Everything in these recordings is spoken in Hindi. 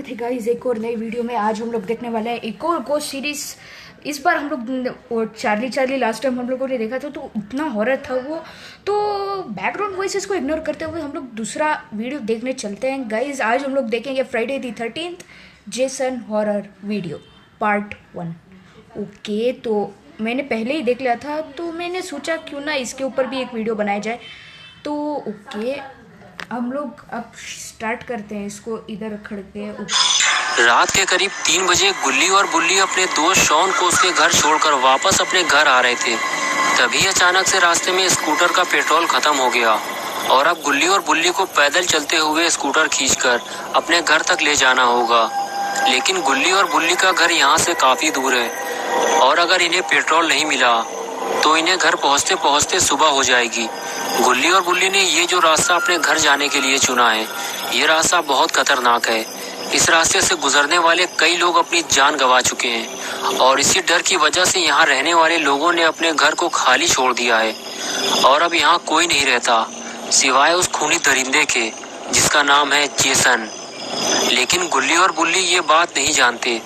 थे गाइस एक और नई वीडियो में। आज हम लोग देखने वाले हैं एक और गोस्ट सीरीज। इस बार हम लोग चार्ली लास्ट टाइम हम लोगों ने देखा था तो इतना हॉरर था वो। तो बैकग्राउंड वॉइसेस को इग्नोर करते हुए हम लोग दूसरा वीडियो देखने चलते हैं गाइस। आज हम लोग देखेंगे फ्राइडे दी 13th Jason horror video part 1। Okay, तो मैंने पहले ही देख लिया था तो मैंने सोचा क्यों ना इसके ऊपर भी एक वीडियो बनाया जाए। तो ओके, हम लोग अब स्टार्ट करते हैं इसको इधर खड़ के। रात के करीब 3 बजे गुल्ली और बुल्ली अपने दोस्त शॉन को उसके घर छोड़कर वापस अपने घर आ रहे थे। तभी अचानक से रास्ते में स्कूटर का पेट्रोल खत्म हो गया और अब गुल्ली और बुल्ली को पैदल चलते हुए स्कूटर खींचकर अपने घर तक ले जाना होगा। लेकिन गुल्ली और बुल्ली का घर यहाँ से काफी दूर है और अगर इन्हें पेट्रोल नहीं मिला तो इन्हें घर पहुँचते पहुँचते सुबह हो जाएगी। गुल्ली और बुल्ली ने ये जो रास्ता अपने घर जाने के लिए चुना है, ये रास्ता बहुत खतरनाक है। इस रास्ते से गुजरने वाले कई लोग अपनी जान गंवा चुके हैं और इसी डर की वजह से यहाँ रहने वाले लोगों ने अपने घर को खाली छोड़ दिया है और अब यहाँ कोई नहीं रहता सिवाय उस खूनी दरिंदे के जिसका नाम है जेसन। लेकिन गुल्ली और बुल्ली ये बात नहीं जानते।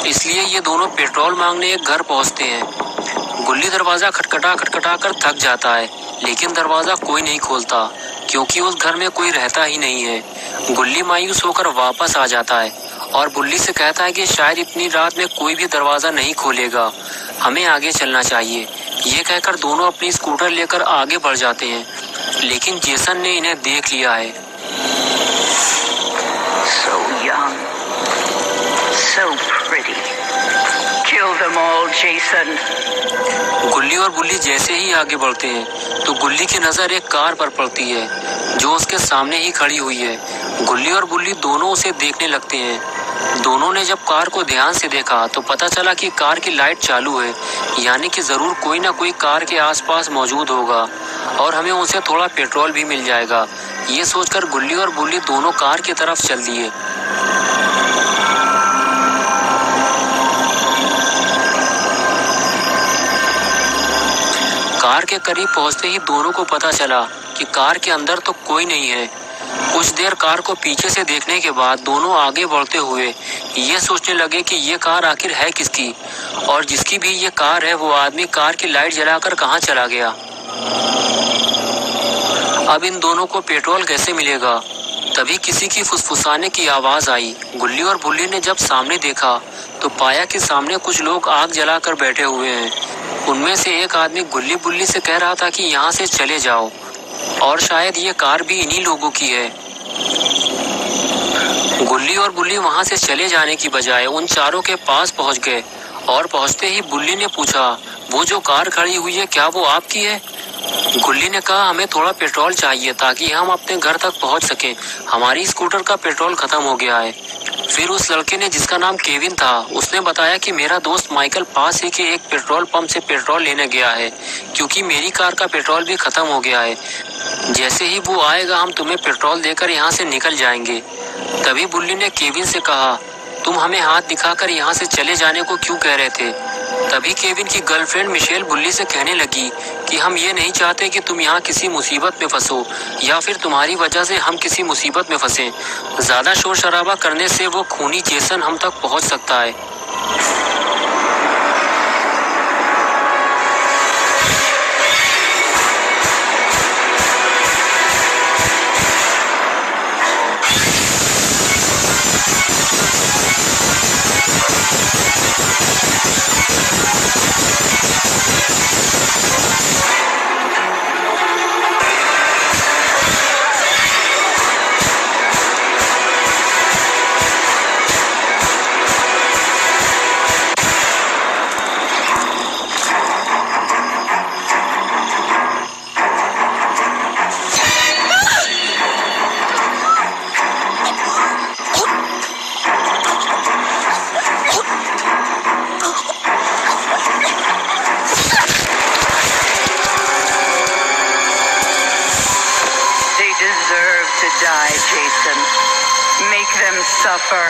इसलिए ये दोनों पेट्रोल मांगने एक घर पहुंचते हैं। गुल्ली दरवाजा खटखटा कर थक जाता है, लेकिन दरवाजा कोई नहीं खोलता क्योंकि उस घर में कोई रहता ही नहीं है। गुल्ली मायूस होकर वापस आ जाता है और बुल्ली से कहता है कि शायद इतनी रात में कोई भी दरवाजा नहीं खोलेगा, हमें आगे चलना चाहिए। ये कहकर दोनों अपनी स्कूटर लेकर आगे बढ़ जाते हैं, लेकिन जेसन ने इन्हें देख लिया है। So young, so pretty. Kill them all, Jason. गुल्ली और बुल्ली जैसे ही आगे बढ़ते हैं तो गुल्ली की नजर एक कार पर पड़ती है जो उसके सामने ही खड़ी हुई है। गुल्ली और बुल्ली दोनों उसे देखने लगते हैं। दोनों ने जब कार को ध्यान से देखा तो पता चला कि कार की लाइट चालू है, यानी कि जरूर कोई ना कोई कार के आसपास मौजूद होगा और हमें उसे थोड़ा पेट्रोल भी मिल जाएगा। ये सोचकर गुल्ली और बुल्ली दोनों कार की तरफ चल दिए। कार के करीब पहुंचते ही दोनों को पता चला कि कार के अंदर तो कोई नहीं है। कुछ देर कार को पीछे से देखने के बाद दोनों आगे बढ़ते हुए ये सोचने लगे कि ये कार आखिर है किसकी और जिसकी भी ये कार है वो आदमी कार की लाइट जलाकर कहाँ चला गया। अब इन दोनों को पेट्रोल कैसे मिलेगा। तभी किसी की फुसफुसाने की आवाज आई। गुल्ली और बुल्ली ने जब सामने देखा तो पाया कि सामने कुछ लोग आग जलाकर बैठे हुए हैं। उनमें से एक आदमी गुल्ली बुल्ली से कह रहा था कि यहाँ से चले जाओ और शायद ये कार भी इन्हीं लोगों की है। गुल्ली और बुल्ली वहाँ से चले जाने की बजाय उन चारों के पास पहुँच गए और पहुँचते ही बुल्ली ने पूछा, वो जो कार खड़ी हुई है क्या वो आपकी है? गुल्ली ने कहा, हमें थोड़ा पेट्रोल चाहिए ताकि हम अपने घर तक पहुंच सकें। हमारी स्कूटर का पेट्रोल खत्म हो गया है। फिर उस लड़के ने जिसका नाम केविन था उसने बताया कि मेरा दोस्त माइकल पास ही के एक पेट्रोल पंप से पेट्रोल लेने गया है क्योंकि मेरी कार का पेट्रोल भी खत्म हो गया है। जैसे ही वो आएगा हम तुम्हें पेट्रोल देकर यहाँ से निकल जाएंगे। तभी बुल्ली ने केविन से कहा, तुम हमें हाथ दिखाकर यहाँ से चले जाने को क्यों कह रहे थे? तभी केविन की गर्लफ्रेंड मिशेल बुल्ली से कहने लगी कि हम ये नहीं चाहते कि तुम यहाँ किसी मुसीबत में फंसो या फिर तुम्हारी वजह से हम किसी मुसीबत में फंसे। ज्यादा शोर शराबा करने से वो खूनी जेसन हम तक पहुँच सकता है। Die, Jason. Make them suffer.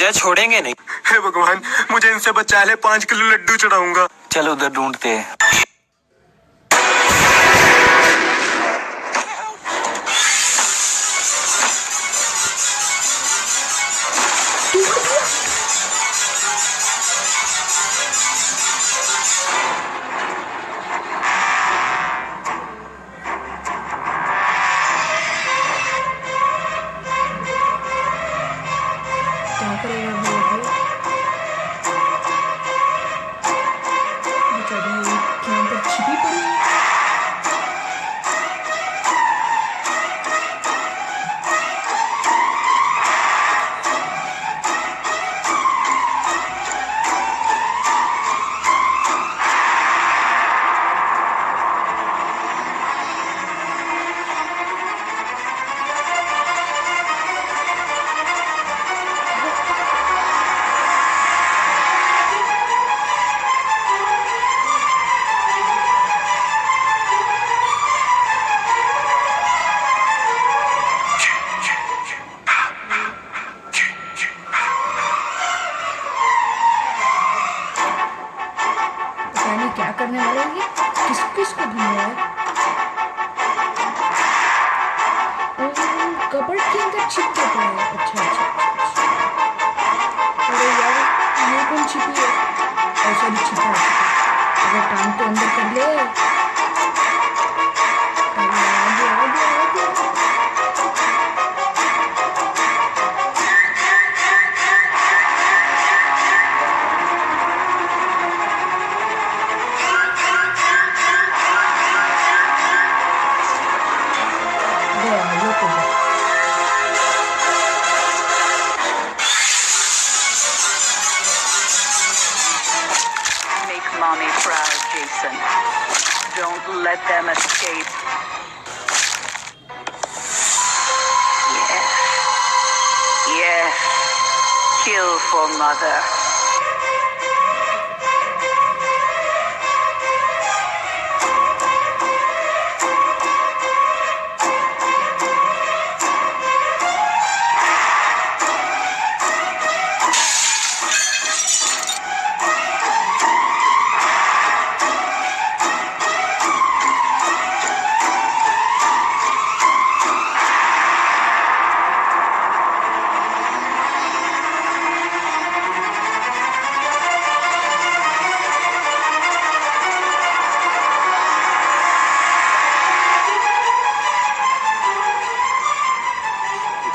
बजाय छोड़ेंगे नहीं। हे भगवान, मुझे इनसे बचा ले, 5 किलो लड्डू चढ़ाऊंगा। चल उधर ढूंढते हैं। क्या करेगा भाई? बेचारी के अंदर छिपी पड़ी है। पता नहीं क्या करने वाला है ये, किसको ढूंढ रहा है? कबर्ड के अंदर छिप के पड़ा है। अच्छा। अरे यार, ये कौन छिपी है? ऐसा भी छिपा है। अगर काम तो अंदर कर ले। आगे। Make mommy proud, Jason. Don't let them escape. Yes. Kill for mother.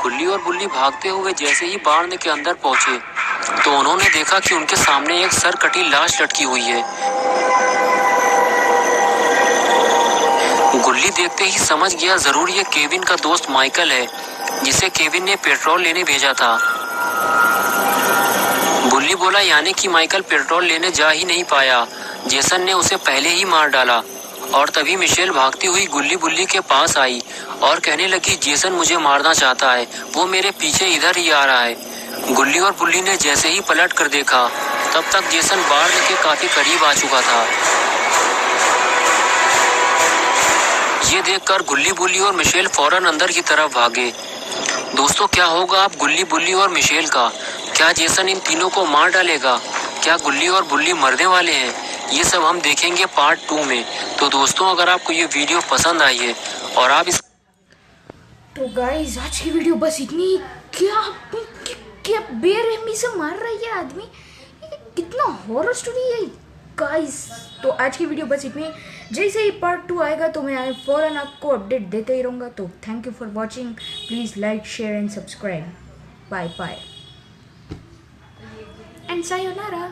गुल्ली और बुल्ली भागते हुए जैसे ही बाढ़ के अंदर पहुंचे तो उन्होंने देखा कि उनके सामने एक सर कटी लाश लटकी हुई है। गुल्ली देखते ही समझ गया जरूर ये केविन का दोस्त माइकल है, जिसे केविन ने पेट्रोल लेने भेजा था। बुल्ली बोला यानी कि माइकल पेट्रोल लेने जा ही नहीं पाया, जेसन ने उसे पहले ही मार डाला। और तभी मिशेल भागती हुई गुल्ली बुल्ली के पास आई और कहने लगी जेसन मुझे मारना चाहता है, वो मेरे पीछे इधर ही आ रहा है। गुल्ली और बुल्ली ने जैसे ही पलट कर देखा तब तक जेसन बाढ़ के काफी करीब आ चुका था। ये देखकर गुल्ली बुल्ली और मिशेल फौरन अंदर की तरफ भागे। दोस्तों, क्या होगा अब गुल्ली बुल्ली और मिशेल का? क्या जेसन इन तीनों को मार डालेगा? क्या गुल्ली और बुल्ली मरने वाले हैं? ये सब हम देखेंगे पार्ट 2 में। तो दोस्तों, अगर आपको ये वीडियो पसंद आई है और आप इस तो गाइस, आज की वीडियो बस इतनी। क्या बेरहमी से मार रहा है ये आदमी? ये कितना हॉरर स्टोरी है गाइस। तो आज की वीडियो बस इतनी। जैसे ही पार्ट 2 आएगा तो मैं फौरन आपको अपडेट देते ही रहूँगा। तो thank you for watching. Please like, share and subscribe. Bye bye and sayonara.